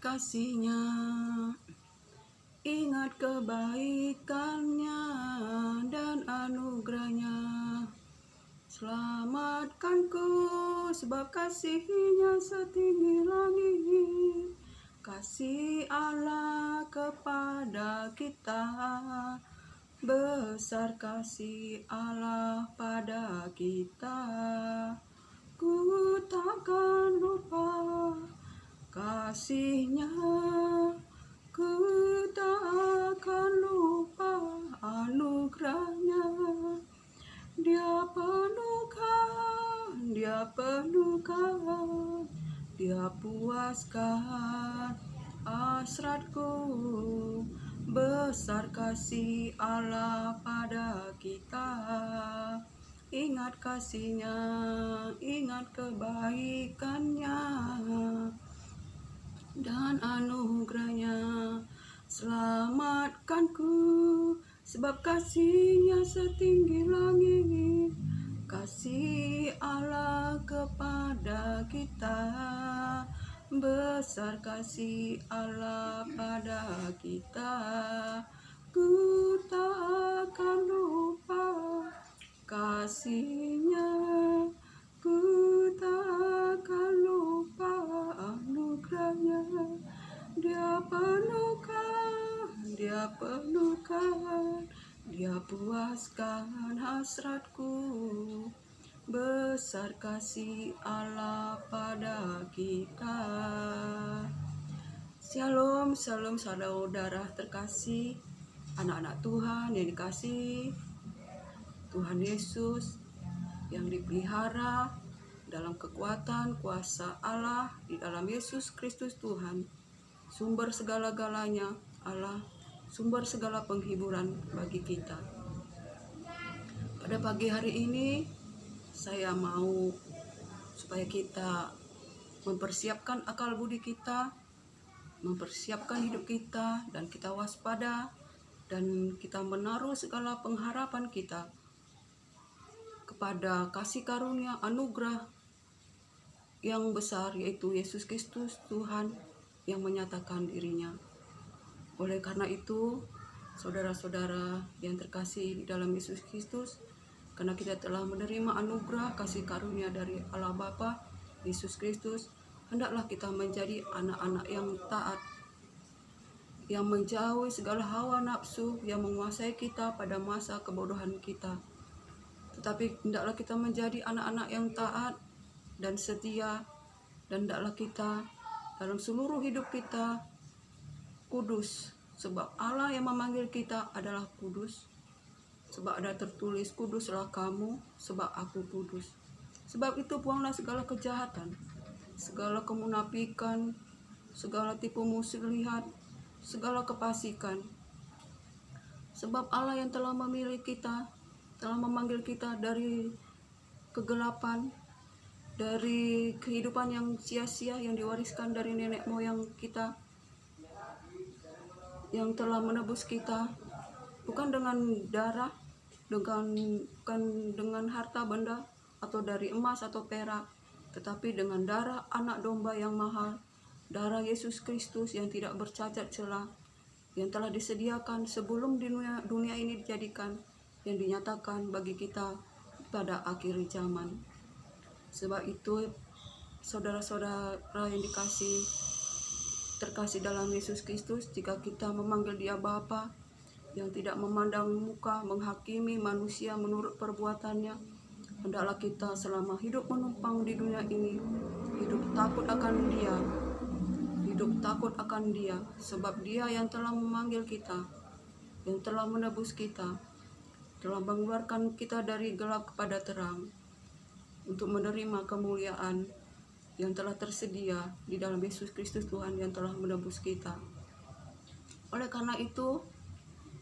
kasihnya, ingat kebaikannya dan anugerahnya. Selamatkanku sebab kasihnya setinggi langit. Kasih Allah kepada kita, besar kasih Allah pada kita. Ku takkan lupa kasihnya, ku tak akan lupa anugerahnya. Dia penuhkan, dia puaskan hasratku. Besar kasih Allah pada kita, ingat kasihnya, ingat kebaikannya dan anugerahnya. Selamatkanku sebab kasihnya setinggi langit. Kasih Allah kepada kita, besar kasih Allah pada kita. Ku tak akan lupa kasihnya, ku tak akan lupa anugerahnya. Dia penuhkan, dia puaskan hasratku. Besar kasih Allah pada kita. Shalom, shalom saudara terkasih, anak-anak Tuhan yang dikasihi Tuhan Yesus, yang dipelihara dalam kekuatan kuasa Allah di dalam Yesus Kristus Tuhan, sumber segala-galanya Allah, sumber segala penghiburan bagi kita. Pada pagi hari ini saya mau supaya kita mempersiapkan akal budi kita, mempersiapkan hidup kita, dan kita waspada, dan kita menaruh segala pengharapan kita kepada kasih karunia anugerah yang besar, yaitu Yesus Kristus Tuhan yang menyatakan dirinya. Oleh karena itu, saudara-saudara yang terkasih di dalam Yesus Kristus, karena kita telah menerima anugerah kasih karunia dari Allah Bapa, Yesus Kristus, hendaklah kita menjadi anak-anak yang taat, yang menjauhi segala hawa nafsu yang menguasai kita pada masa kebodohan kita. Tetapi hendaklah kita menjadi anak-anak yang taat dan setia, dan hendaklah kita dalam seluruh hidup kita kudus, sebab Allah yang memanggil kita adalah kudus. Sebab ada tertulis, kuduslah kamu sebab aku kudus. Sebab itu buanglah segala kejahatan, segala kemunafikan, segala tipu muslihat, segala kefasikan. Sebab Allah yang telah memilih kita, telah memanggil kita dari kegelapan, dari kehidupan yang sia-sia yang diwariskan dari nenek moyang kita, yang telah menebus kita, bukan dengan darah, bukan dengan harta benda atau dari emas atau perak, tetapi dengan darah anak domba yang mahal, darah Yesus Kristus yang tidak bercacat celah, yang telah disediakan sebelum dunia ini dijadikan, yang dinyatakan bagi kita pada akhir zaman. Sebab itu, saudara-saudara yang terkasih dalam Yesus Kristus, jika kita memanggil Dia Bapa, yang tidak memandang muka, menghakimi manusia menurut perbuatannya, hendaklah kita selama hidup menumpang di dunia ini, hidup takut akan Dia, sebab Dia yang telah memanggil kita, yang telah menebus kita, telah mengeluarkan kita dari gelap kepada terang, untuk menerima kemuliaan yang telah tersedia di dalam Yesus Kristus Tuhan yang telah menebus kita. Oleh karena itu,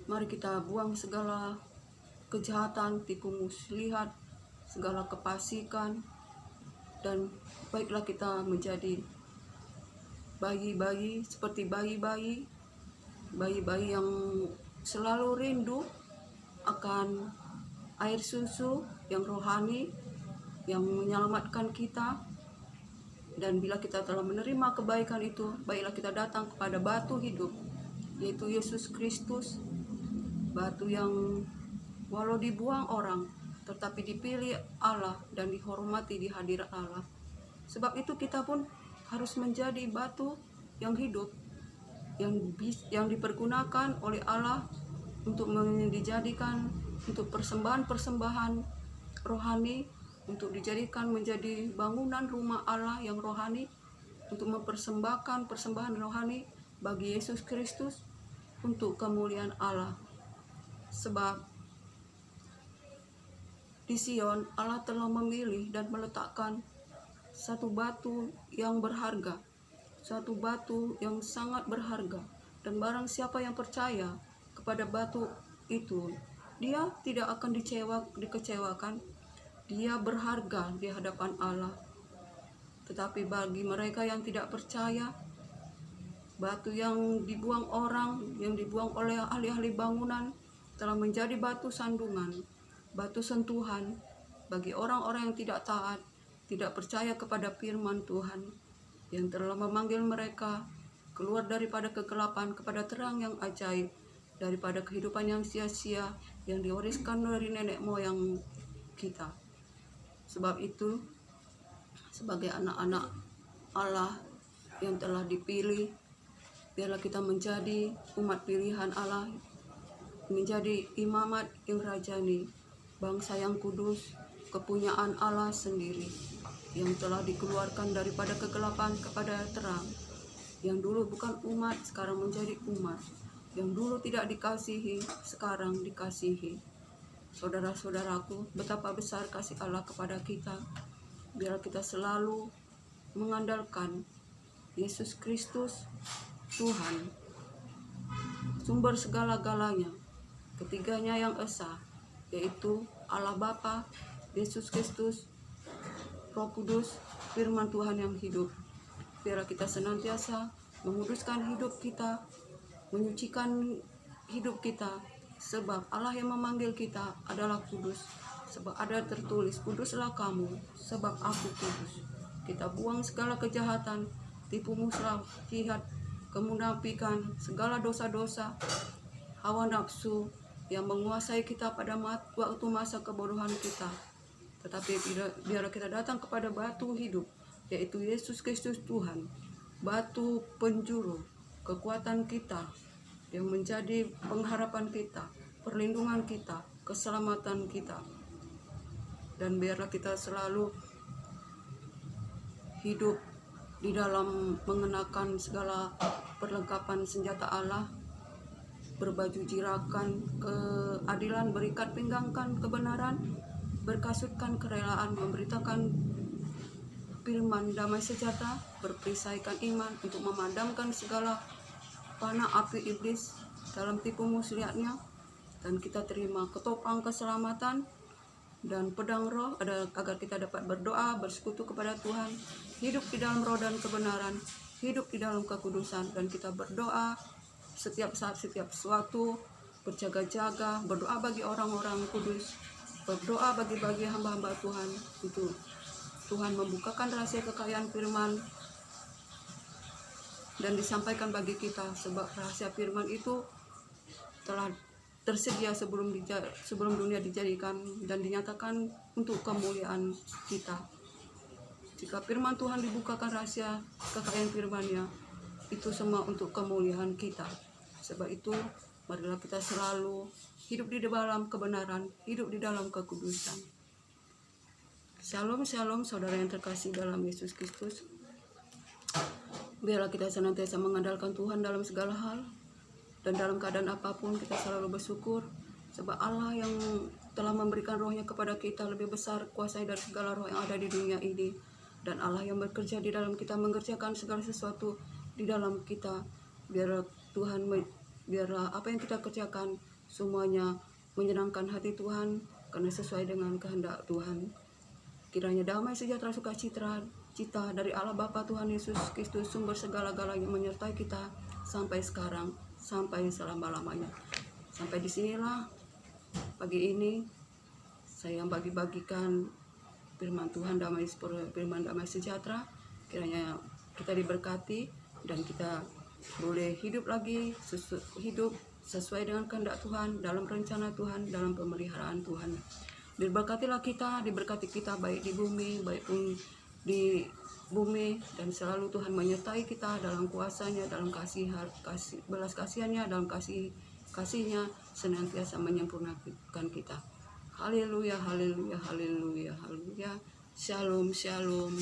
mari kita buang segala kejahatan, tipu muslihat, segala kefasikan, dan baiklah kita menjadi bayi-bayi, seperti bayi-bayi yang selalu rindu akan air susu yang rohani, yang menyelamatkan kita, Dan bila kita telah menerima kebaikan itu, baiklah kita datang kepada batu hidup, yaitu Yesus Kristus, batu yang walau dibuang orang, tetapi dipilih Allah dan dihormati di hadirat Allah. Sebab itu kita pun harus menjadi batu yang hidup, yang dipergunakan oleh Allah untuk dijadikan untuk persembahan-persembahan rohani, untuk dijadikan menjadi bangunan rumah Allah yang rohani, untuk mempersembahkan persembahan rohani bagi Yesus Kristus untuk kemuliaan Allah. Sebab di Sion Allah telah memilih dan meletakkan satu batu yang berharga, satu batu yang sangat berharga, dan barang siapa yang percaya kepada batu itu, dia tidak akan dikecewakan. Dia berharga di hadapan Allah. Tetapi bagi mereka yang tidak percaya, batu yang dibuang orang, yang dibuang oleh ahli-ahli bangunan, telah menjadi batu sandungan, batu sentuhan bagi orang-orang yang tidak taat, tidak percaya kepada firman Tuhan, yang telah memanggil mereka keluar daripada kegelapan kepada terang yang ajaib, daripada kehidupan yang sia-sia yang diwariskan dari nenek moyang kita. Sebab itu, sebagai anak-anak Allah yang telah dipilih, biarlah kita menjadi umat pilihan Allah, menjadi imamat yang rajani, bangsa yang kudus, kepunyaan Allah sendiri, yang telah dikeluarkan daripada kegelapan kepada terang, yang dulu bukan umat, sekarang menjadi umat, yang dulu tidak dikasihi, sekarang dikasihi. Saudara-saudaraku, betapa besar kasih Allah kepada kita. Biar kita selalu mengandalkan Yesus Kristus, Tuhan, sumber segala-galanya, ketiganya yang esa, yaitu Allah Bapa, Yesus Kristus, Roh Kudus, firman Tuhan yang hidup. Biar kita senantiasa menguduskan hidup kita, menyucikan hidup kita, sebab Allah yang memanggil kita adalah kudus. Sebab ada tertulis, kuduslah kamu, sebab aku kudus. Kita buang segala kejahatan, tipu muslah, jihad, kemunafikan, segala dosa-dosa, hawa nafsu yang menguasai kita pada waktu masa kebodohan kita. Tetapi biar kita datang kepada batu hidup, yaitu Yesus Kristus Tuhan, batu penjuru kekuatan kita, yang menjadi pengharapan kita, perlindungan kita, keselamatan kita. Dan biarlah kita selalu hidup di dalam mengenakan segala perlengkapan senjata Allah, berbaju jirakan keadilan, berikat pinggangkan kebenaran, berkasutkan kerelaan, memberitakan firman damai sejahtera, berperisaikan iman untuk memadamkan segala panah api iblis dalam tipu muslihatnya, dan kita terima ketopang keselamatan dan pedang roh agar kita dapat berdoa, bersekutu kepada Tuhan, hidup di dalam roh dan kebenaran, hidup di dalam kekudusan, dan kita berdoa setiap saat, setiap sesuatu, berjaga-jaga, berdoa bagi orang-orang kudus, berdoa bagi hamba-hamba Tuhan, itu Tuhan membukakan rahasia kekayaan firman dan disampaikan bagi kita, sebab rahasia firman itu telah tersedia sebelum dunia dijadikan dan dinyatakan untuk kemuliaan kita. Jika firman Tuhan dibukakan rahasia kekayaan firman-Nya, itu semua untuk kemuliaan kita. Sebab itu, marilah kita selalu hidup di dalam kebenaran, hidup di dalam kekudusan. Shalom, shalom, saudara yang terkasih dalam Yesus Kristus. Biarlah kita senantiasa mengandalkan Tuhan dalam segala hal, dan dalam keadaan apapun kita selalu bersyukur, sebab Allah yang telah memberikan rohnya kepada kita lebih besar kuasai dari segala roh yang ada di dunia ini, dan Allah yang bekerja di dalam kita, mengerjakan segala sesuatu di dalam kita. Biarlah apa yang kita kerjakan semuanya menyenangkan hati Tuhan, karena sesuai dengan kehendak Tuhan. Kiranya damai sejahtera sukacita dari Allah Bapa Tuhan Yesus Kristus, sumber segala-galanya, menyertai kita sampai sekarang, sampai selama-lamanya. Sampai disinilah pagi ini saya bagi-bagikan firman Tuhan, firman damai sejahtera, Kiranya kita diberkati dan kita boleh hidup lagi, hidup sesuai dengan kehendak Tuhan, dalam rencana Tuhan, dalam pemeliharaan Tuhan. Diberkatilah kita, diberkati kita baik di bumi, baik pun di bumi, dan selalu Tuhan menyertai kita dalam kuasanya, dalam belas kasihannya, dalam kasihnya senantiasa menyempurnakan kita. Haleluya, haleluya, haleluya, haleluya. Shalom, shalom.